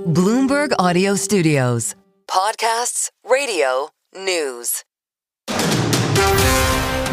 Bloomberg Audio Studios. Podcasts, radio, news.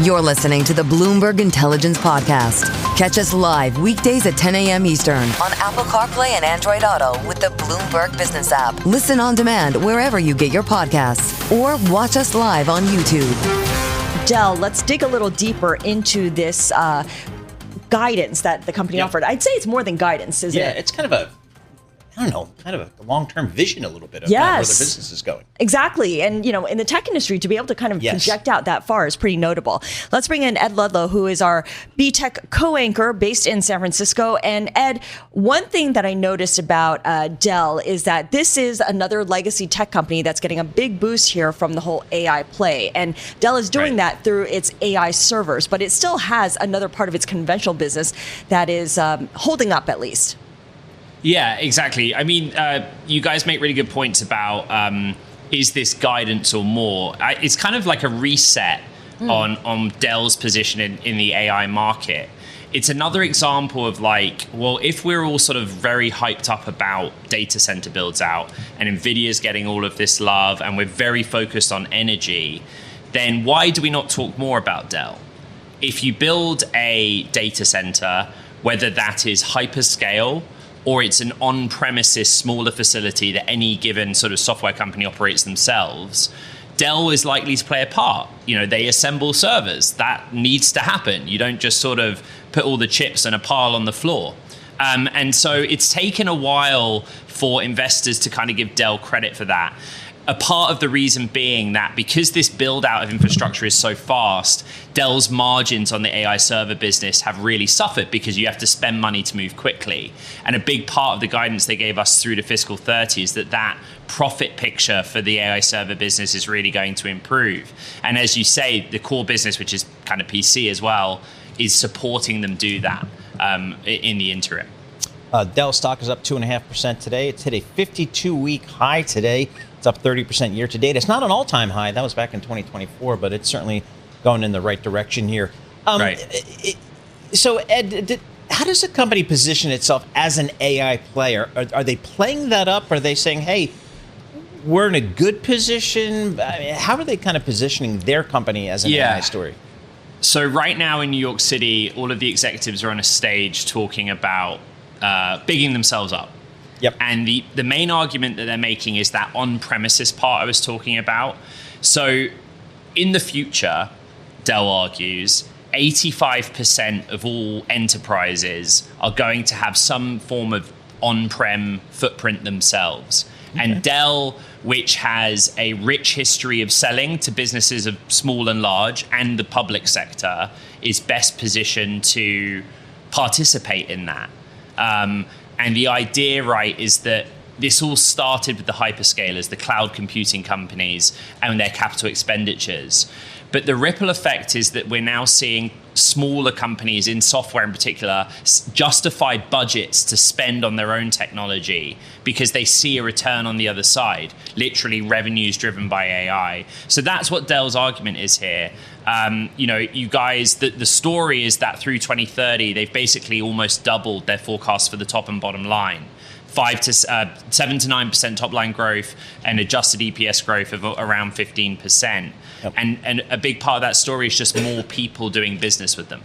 You're listening to the Bloomberg Intelligence Podcast. Catch us live weekdays at 10 a.m. Eastern on Apple CarPlay and Android Auto with the Bloomberg Business app. Listen on demand wherever you get your podcasts or watch us live on YouTube. Dell, let's dig a little deeper into this guidance that the company offered. I'd say it's more than guidance, isn't it? Yeah, it's kind of a long-term vision a little bit of where the business is going. Exactly. And, in the tech industry, to be able to kind of project out that far is pretty notable. Let's bring in Ed Ludlow, who is our BTech Co-Anchor based in San Francisco. And Ed, one thing that I noticed about Dell is that this is another legacy tech company that's getting a big boost here from the whole AI play. And Dell is doing that through its AI servers, but it still has another part of its conventional business that is holding up at least. Yeah, exactly. I mean, you guys make really good points about is this guidance or more? It's kind of like a reset on Dell's position in the AI market. It's another example of if we're all sort of very hyped up about data center builds out and NVIDIA's getting all of this love and we're very focused on energy, then why do we not talk more about Dell? If you build a data center, whether that is hyperscale or it's an on-premises smaller facility that any given sort of software company operates themselves, Dell is likely to play a part. They assemble servers. That needs to happen. You don't just sort of put all the chips in a pile on the floor. And so it's taken a while for investors to kind of give Dell credit for that. A part of the reason being that because this build out of infrastructure is so fast, Dell's margins on the AI server business have really suffered because you have to spend money to move quickly. And a big part of the guidance they gave us through to fiscal 30 is that profit picture for the AI server business is really going to improve. And as you say, the core business, which is kind of PC as well, is supporting them do that in the interim. Dell stock is up 2.5% today. It's hit a 52-week high today. It's up 30% year to date. It's not an all-time high. That was back in 2024, but it's certainly going in the right direction here. So, Ed, how does the company position itself as an AI player? Are they playing that up? Are they saying, hey, we're in a good position? How are they kind of positioning their company as an AI story? So right now in New York City, all of the executives are on a stage talking about bigging themselves up. Yep. And the main argument that they're making is that on-premises part I was talking about. So in the future, Dell argues, 85% of all enterprises are going to have some form of on-prem footprint themselves. Okay. And Dell, which has a rich history of selling to businesses of small and large and the public sector, is best positioned to participate in that. And the idea, is that this all started with the hyperscalers, the cloud computing companies, and their capital expenditures. But the ripple effect is that we're now seeing smaller companies in software in particular justify budgets to spend on their own technology because they see a return on the other side, literally revenues driven by AI. So that's what Dell's argument is here. You guys, the story is that through 2030, they've basically almost doubled their forecast for the top and bottom line. 7 to 9% top line growth and adjusted EPS growth of around 15%. Yep. And a big part of that story is just more people doing business with them.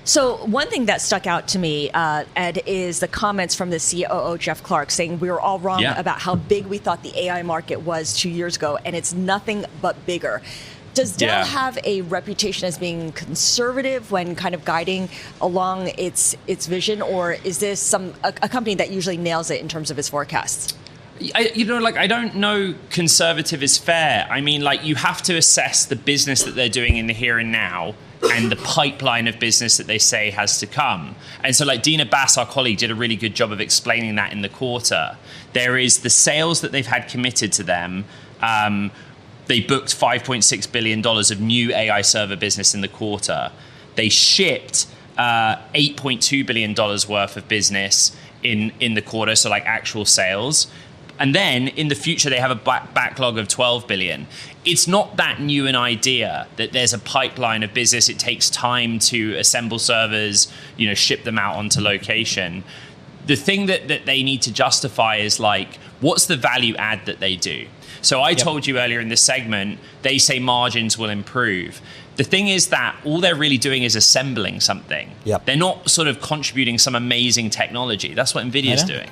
So one thing that stuck out to me, Ed, is the comments from the COO, Jeff Clark, saying we were all wrong about how big we thought the AI market was 2 years ago, and it's nothing but bigger. Does Dell have a reputation as being conservative when kind of guiding along its vision, or is this a company that usually nails it in terms of its forecasts? I don't know conservative is fair. I mean, you have to assess the business that they're doing in the here and now and the pipeline of business that they say has to come. And so Dina Bass, our colleague, did a really good job of explaining that in the quarter. There is the sales that they've had committed to them. They booked $5.6 billion of new AI server business in the quarter. They shipped $8.2 billion worth of business in the quarter, so actual sales. And then in the future, they have a backlog of $12 billion. It's not that new an idea that there's a pipeline of business. It takes time to assemble servers, ship them out onto location. the thing that they need to justify is like, what's the value add that they do? So I told you earlier in this segment, they say margins will improve. The thing is that all they're really doing is assembling something. They're not sort of contributing some amazing technology. That's what NVIDIA's doing.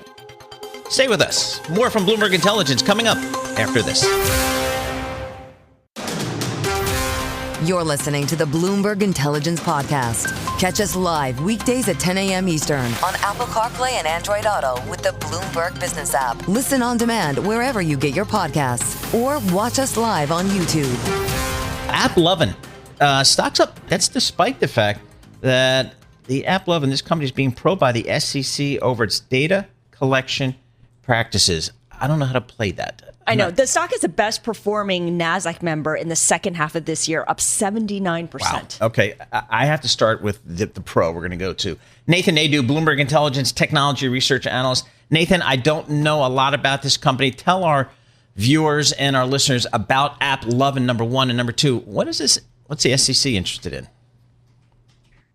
Stay with us. More from Bloomberg Intelligence coming up after this. You're listening to the Bloomberg Intelligence Podcast. Catch us live weekdays at 10 a.m. Eastern on Apple CarPlay and Android Auto with the Bloomberg Business app. Listen on demand wherever you get your podcasts or watch us live on YouTube. AppLovin. Stock's up. That's despite the fact that the AppLovin, this company, is being probed by the SEC over its data collection practices. I don't know how to play that. I know. The stock is the best performing NASDAQ member in the second half of this year, up 79%. Wow. Okay. I have to start with the pro we're going to go to. Nathan Naidu, Bloomberg Intelligence Technology Research Analyst. Nathan, I don't know a lot about this company. Tell our viewers and our listeners about AppLovin, number one, and number two. What is this? What's the SEC interested in?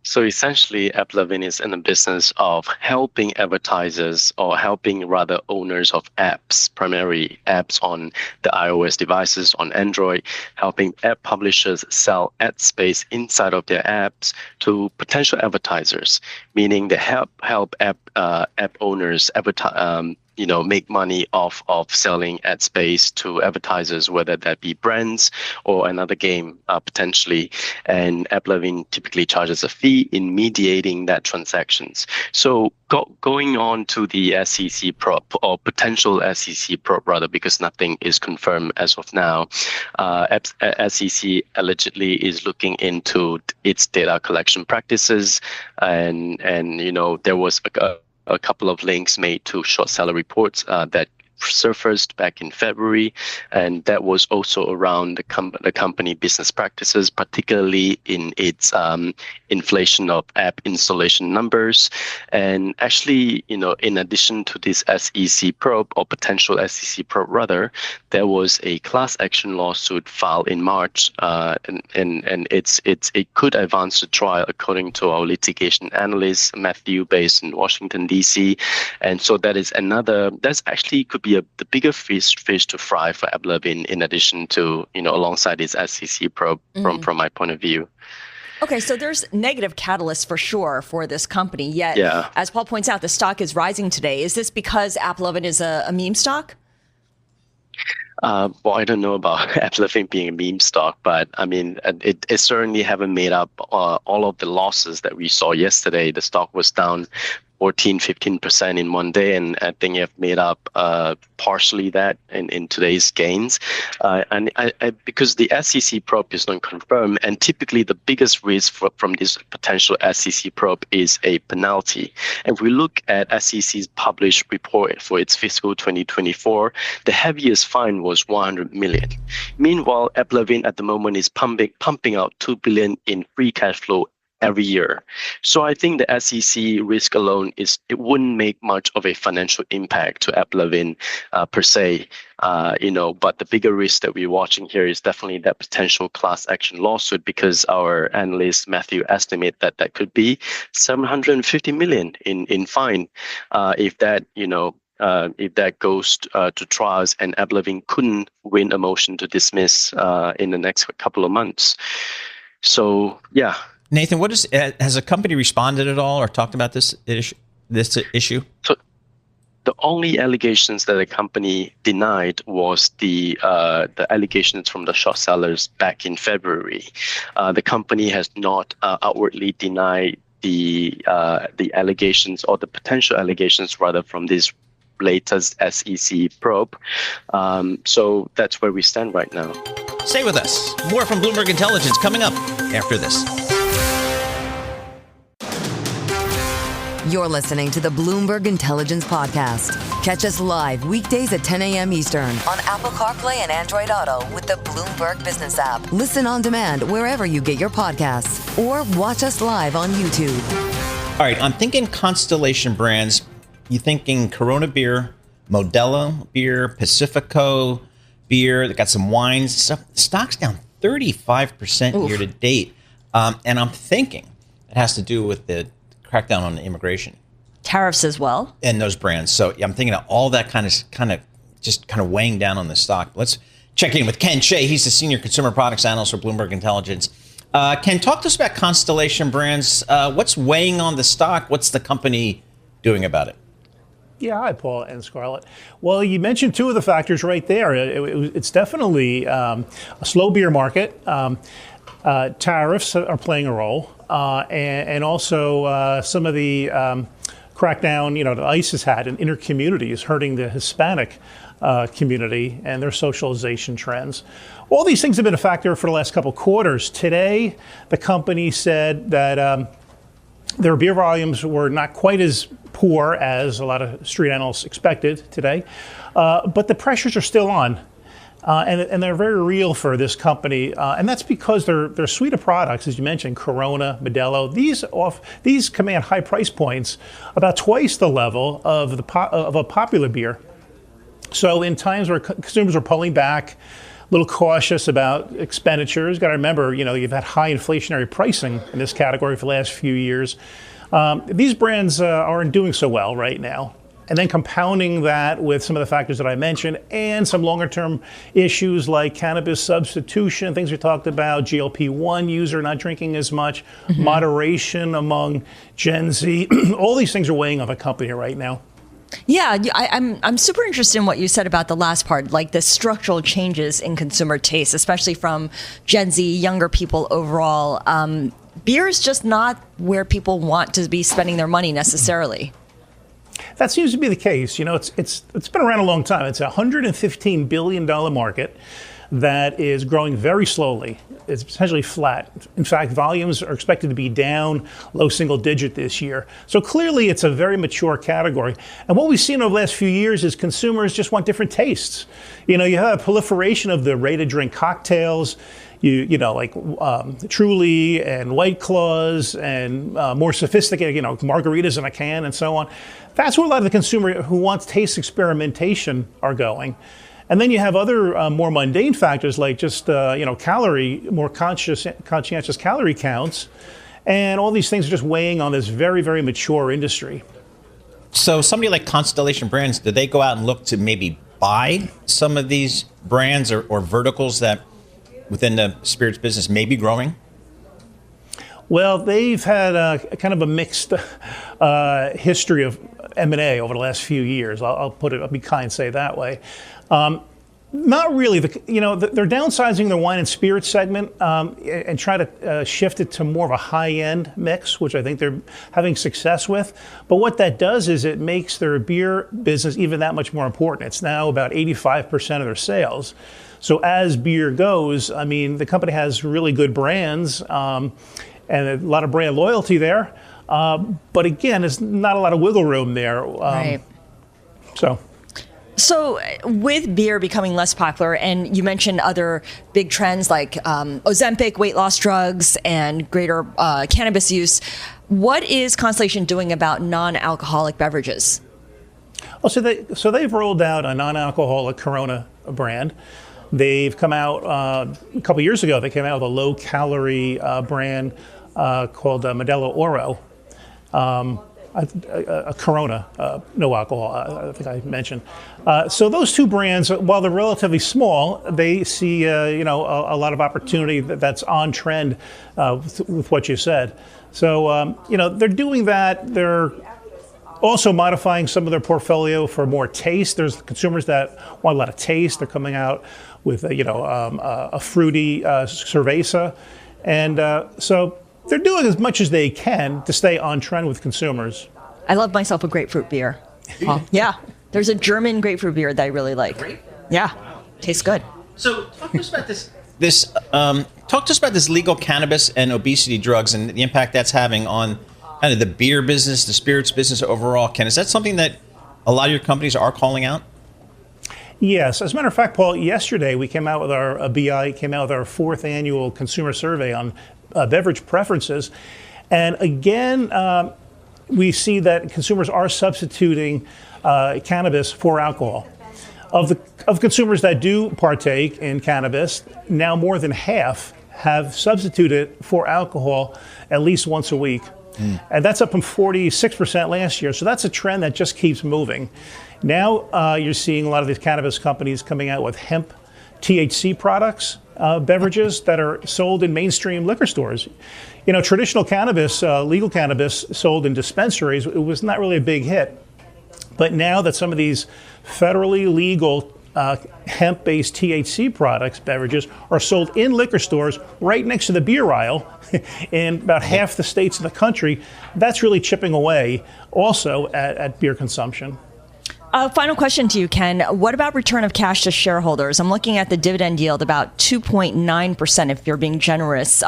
So essentially, AppLovin is in the business of helping advertisers, or helping rather owners of apps, primarily apps on the iOS devices, on Android, helping app publishers sell ad space inside of their apps to potential advertisers, meaning they help app owners make money off of selling ad space to advertisers, whether that be brands or another game potentially. And AppLovin typically charges a fee in mediating that transactions. So going on to the SEC probe, or potential SEC probe rather, because nothing is confirmed as of now. SEC allegedly is looking into its data collection practices, and there was a couple of links made to short seller reports that surfaced back in February, and that was also around the company business practices, particularly in its inflation of app installation numbers. And actually, in addition to this SEC probe, or potential SEC probe rather, there was a class action lawsuit filed in March, and it could advance to trial according to our litigation analyst Matthew, based in Washington D.C. And so that's actually could be the bigger fish to fry for AppLovin, in addition to alongside its SEC probe from my point of view. Okay, so there's negative catalysts for sure for this company. Yet, as Paul points out, the stock is rising today. Is this because AppLovin is a meme stock? Well, I don't know about AppLovin being a meme stock, but I mean, it certainly haven't made up all of the losses that we saw yesterday. The stock was down 14-15% in one day, and I think you've made up partially that in today's gains. And because the SEC probe is not confirmed, and typically the biggest risk from this potential SEC probe is a penalty. And if we look at SEC's published report for its fiscal 2024, the heaviest fine was $100 million. Meanwhile, AppLovin at the moment is pumping out $2 billion in free cash flow every year. So I think the SEC risk alone it wouldn't make much of a financial impact to AppLovin per se, but the bigger risk that we're watching here is definitely that potential class action lawsuit, because our analyst Matthew estimate that could be $750 million in fine if that goes to trials and AppLovin couldn't win a motion to dismiss in the next couple of months. So, yeah. Nathan, has a company responded at all or talked about this issue? So the only allegations that the company denied was the allegations from the short sellers back in February. The company has not outwardly denied the allegations, or the potential allegations rather, from this latest SEC probe. So that's where we stand right now. Stay with us. More from Bloomberg Intelligence coming up after this. You're listening to the Bloomberg Intelligence Podcast. Catch us live weekdays at 10 a.m. Eastern on Apple CarPlay and Android Auto with the Bloomberg Business app. Listen on demand wherever you get your podcasts or watch us live on YouTube. All right, I'm thinking Constellation Brands. You thinking Corona beer, Modelo beer, Pacifico beer. They got some wines stuff. Stock's down 35% year to date. And I'm thinking it has to do with the crackdown on immigration. tariffs as well. And those brands. So I'm thinking of all that kind of weighing down on the stock. Let's check in with Ken Shea. He's the Senior Consumer Products Analyst for Bloomberg Intelligence. Ken, talk to us about Constellation Brands. What's weighing on the stock? What's the company doing about it? Yeah, hi, Paul and Scarlet. Well, you mentioned two of the factors right there. It's definitely a slow beer market. Tariffs are playing a role, and also some of the crackdown, that ICE has had in inner communities hurting the Hispanic community and their socialization trends. All these things have been a factor for the last couple of quarters. Today, the company said that their beer volumes were not quite as poor as a lot of street analysts expected today, but the pressures are still on. And they're very real for this company, and that's because their suite of products, as you mentioned, Corona, Modelo, these command high price points, about twice the level of a popular beer. So in times where consumers are pulling back, a little cautious about expenditures, got to remember, you've had high inflationary pricing in this category for the last few years. These brands aren't doing so well right now. And then compounding that with some of the factors that I mentioned and some longer term issues like cannabis substitution, things we talked about, GLP-1 user not drinking as much, moderation among Gen Z. All these things are weighing on the company right now. Yeah, I'm super interested in what you said about the last part, like the structural changes in consumer taste, especially from Gen Z, younger people overall. Beer is just not where people want to be spending their money necessarily. That seems to be the case. It's been around a long time. It's a $115 billion market that is growing very slowly. It's essentially flat. In fact, volumes are expected to be down low single digit this year. So clearly it's a very mature category. And what we've seen over the last few years is consumers just want different tastes. You have a proliferation of the ready-to-drink cocktails, like Truly and White Claws and more sophisticated, margaritas in a can and so on. That's where a lot of the consumer who wants taste experimentation are going. And then you have other more mundane factors like just, more conscientious calorie counts. And all these things are just weighing on this very, very mature industry. So somebody like Constellation Brands, did they go out and look to maybe buy some of these brands or verticals that within the spirits business may be growing? Well, they've had kind of a mixed history of M&A over the last few years. I'll be kind, say it that way. Not really. They're downsizing their wine and spirits segment and try to shift it to more of a high-end mix, which I think they're having success with. But what that does is it makes their beer business even that much more important. It's now about 85% of their sales. So as beer goes, the company has really good brands and a lot of brand loyalty there. But again, there's not a lot of wiggle room there. Right. So with beer becoming less popular, and you mentioned other big trends like Ozempic, weight loss drugs, and greater cannabis use, what is Constellation doing about non-alcoholic beverages? Oh, so they've rolled out a non-alcoholic Corona brand. They've come out a couple years ago. They came out with a low-calorie brand called Modelo Oro. A Corona, no alcohol, I think I mentioned. So those two brands, while they're relatively small, they see a lot of opportunity that's on trend with what you said. So they're doing that. They're also modifying some of their portfolio for more taste. There's consumers that want a lot of taste. They're coming out with a fruity cerveza, and so they're doing as much as they can to stay on trend with consumers. I love myself a grapefruit beer. Yeah, there's a German grapefruit beer that I really like. Yeah, tastes good. So talk to us about this. Talk to us about this legal cannabis and obesity drugs and the impact that's having on kind of the beer business, the spirits business overall. Ken, is that something that a lot of your companies are calling out? Yes. As a matter of fact, Paul, yesterday we came out with BI came out with our 4th annual consumer survey on beverage preferences. And again, we see that consumers are substituting cannabis for alcohol. Of consumers that do partake in cannabis, now more than half have substituted for alcohol at least once a week. And that's up from 46% last year. So that's a trend that just keeps moving. Now you're seeing a lot of these cannabis companies coming out with hemp THC products, beverages that are sold in mainstream liquor stores. You know, traditional cannabis, legal cannabis sold in dispensaries, it was not really a big hit. But now that some of these federally legal hemp-based THC products, beverages, are sold in liquor stores right next to the beer aisle in about half the states in the country, that's really chipping away also at beer consumption. Final question to you, Ken. What about return of cash to shareholders? I'm looking at the dividend yield, about 2.9% if you're being generous.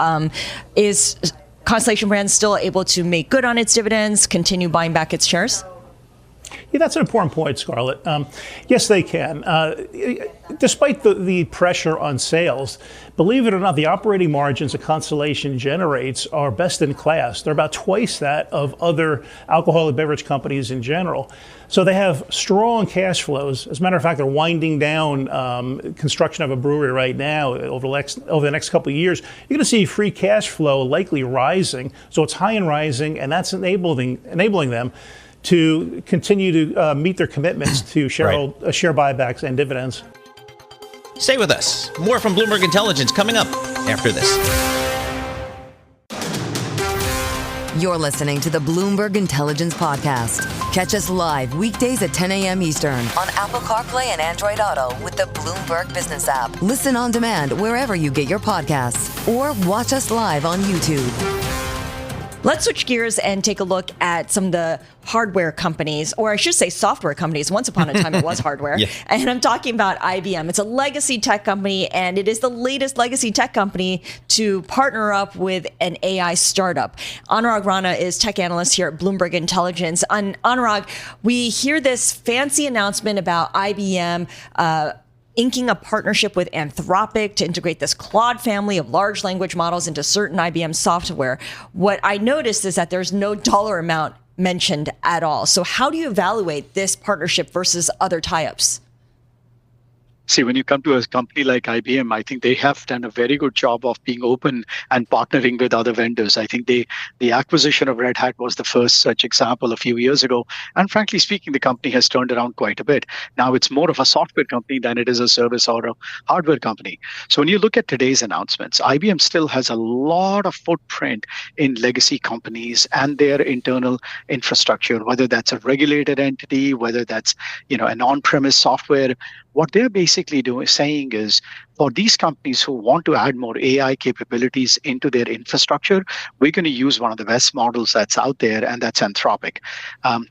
Is Constellation Brands still able to make good on its dividends, continue buying back its shares? Yeah, that's an important point, Scarlet. Yes, they can. Despite the pressure on sales, believe it or not, the operating margins that Constellation generates are best in class. They're about twice that of other alcoholic beverage companies in general. So they have strong cash flows. As a matter of fact, they're winding down construction of a brewery right now. Over the next couple of years, you're going to see free cash flow likely rising. So it's high and rising, and that's enabling them to continue to meet their commitments to share buybacks and dividends. Stay with us. More from Bloomberg Intelligence coming up after this. You're listening to the Bloomberg Intelligence Podcast. Catch us live weekdays at 10 a.m. Eastern on Apple CarPlay and Android Auto with the Bloomberg Business app. Listen on demand wherever you get your podcasts or watch us live on YouTube. Let's switch gears and take a look at some of the hardware companies, or I should say software companies. Once upon a time, it was hardware. Yeah. And I'm talking about IBM. It's a legacy tech company, and it is the latest legacy tech company to partner up with an AI startup. Anurag Rana is tech analyst here at Bloomberg Intelligence. Anurag, we hear this fancy announcement about IBM inking a partnership with Anthropic to integrate this Claude family of large language models into certain IBM software. What I noticed is that there's no dollar amount mentioned at all. So how do you evaluate this partnership versus other tie-ups? See, when you come to a company like IBM, I think they have done a very good job of being open and partnering with other vendors. I think the acquisition of Red Hat was the first such example a few years ago. And frankly speaking, the company has turned around quite a bit. Now it's more of a software company than it is a service or a hardware company. So when you look at today's announcements, IBM still has a lot of footprint in legacy companies and their internal infrastructure, whether that's a regulated entity, whether that's an on-premise software. What they're basically saying is, for these companies who want to add more AI capabilities into their infrastructure, we're going to use one of the best models that's out there, and that's Anthropic.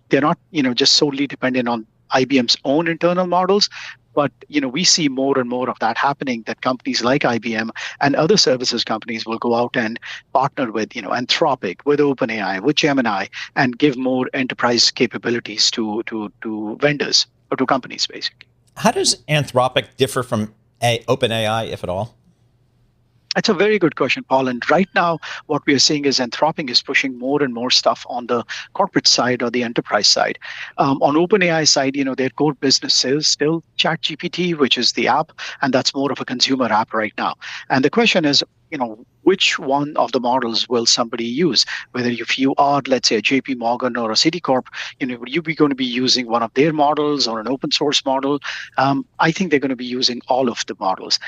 They're not, just solely dependent on IBM's own internal models, but we see more and more of that happening, that companies like IBM and other services companies will go out and partner with Anthropic, with OpenAI, with Gemini, and give more enterprise capabilities to vendors or to companies, basically. How does Anthropic differ from OpenAI, if at all? It's a very good question, Paul. And right now, what we are seeing is Anthropic is pushing more and more stuff on the corporate side or the enterprise side. On OpenAI side, their core business is still ChatGPT, which is the app, and that's more of a consumer app right now. And the question is, which one of the models will somebody use? Whether if you are, let's say, a JP Morgan or a Citicorp, would you be going to be using one of their models or an open source model? I think they're going to be using all of the models.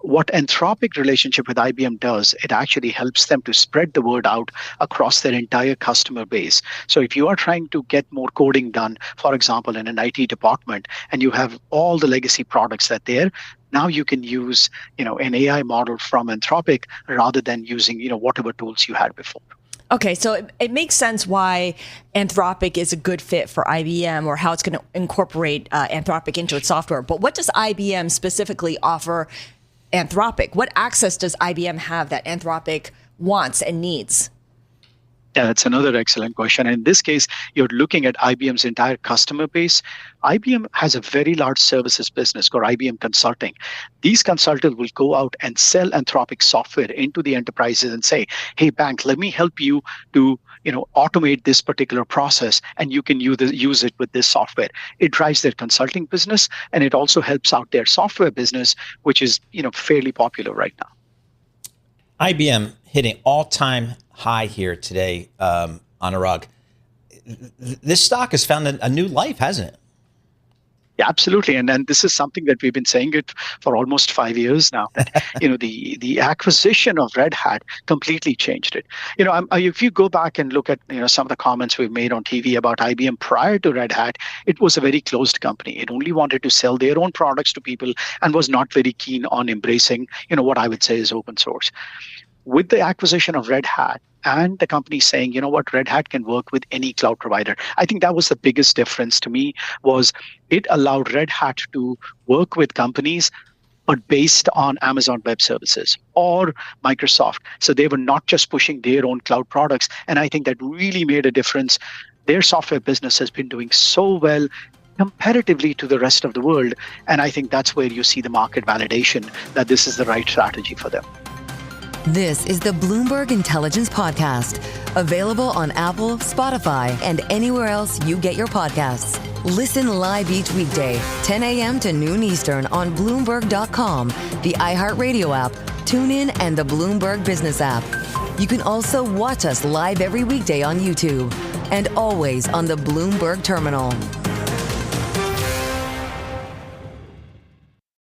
What Anthropic relationship with IBM does, it actually helps them to spread the word out across their entire customer base. So if you are trying to get more coding done, for example, in an IT department, and you have all the legacy products that there, now you can use, an AI model from Anthropic rather than using, whatever tools you had before. Okay, so it makes sense why Anthropic is a good fit for IBM, or how it's going to incorporate Anthropic into its software. But what does IBM specifically offer Anthropic? What access does IBM have that Anthropic wants and needs? Yeah, that's another excellent question. In this case, you're looking at IBM's entire customer base. IBM has a very large services business called IBM Consulting. These consultants will go out and sell Anthropic software into the enterprises and say, hey, bank, let me help you to automate this particular process, and you can use it with this software. It drives their consulting business, and it also helps out their software business, which is fairly popular right now. IBM hitting all-time high here today, Anurag. This stock has found a new life, hasn't it? Yeah, absolutely. And this is something that we've been saying it for almost 5 years now. The acquisition of Red Hat completely changed it. If you go back and look at some of the comments we've made on TV about IBM prior to Red Hat, it was a very closed company. It only wanted to sell their own products to people and was not very keen on embracing what I would say is open source. With the acquisition of Red Hat and the company saying, Red Hat can work with any cloud provider. I think that was the biggest difference to me, was it allowed Red Hat to work with companies, but based on Amazon Web Services or Microsoft. So they were not just pushing their own cloud products. And I think that really made a difference. Their software business has been doing so well comparatively to the rest of the world. And I think that's where you see the market validation that this is the right strategy for them. This is the Bloomberg Intelligence Podcast, available on Apple, Spotify, and anywhere else you get your podcasts. Listen live each weekday, 10 a.m. to noon Eastern on Bloomberg.com, the iHeartRadio app, TuneIn, and the Bloomberg Business app. You can also watch us live every weekday on YouTube and always on the Bloomberg Terminal.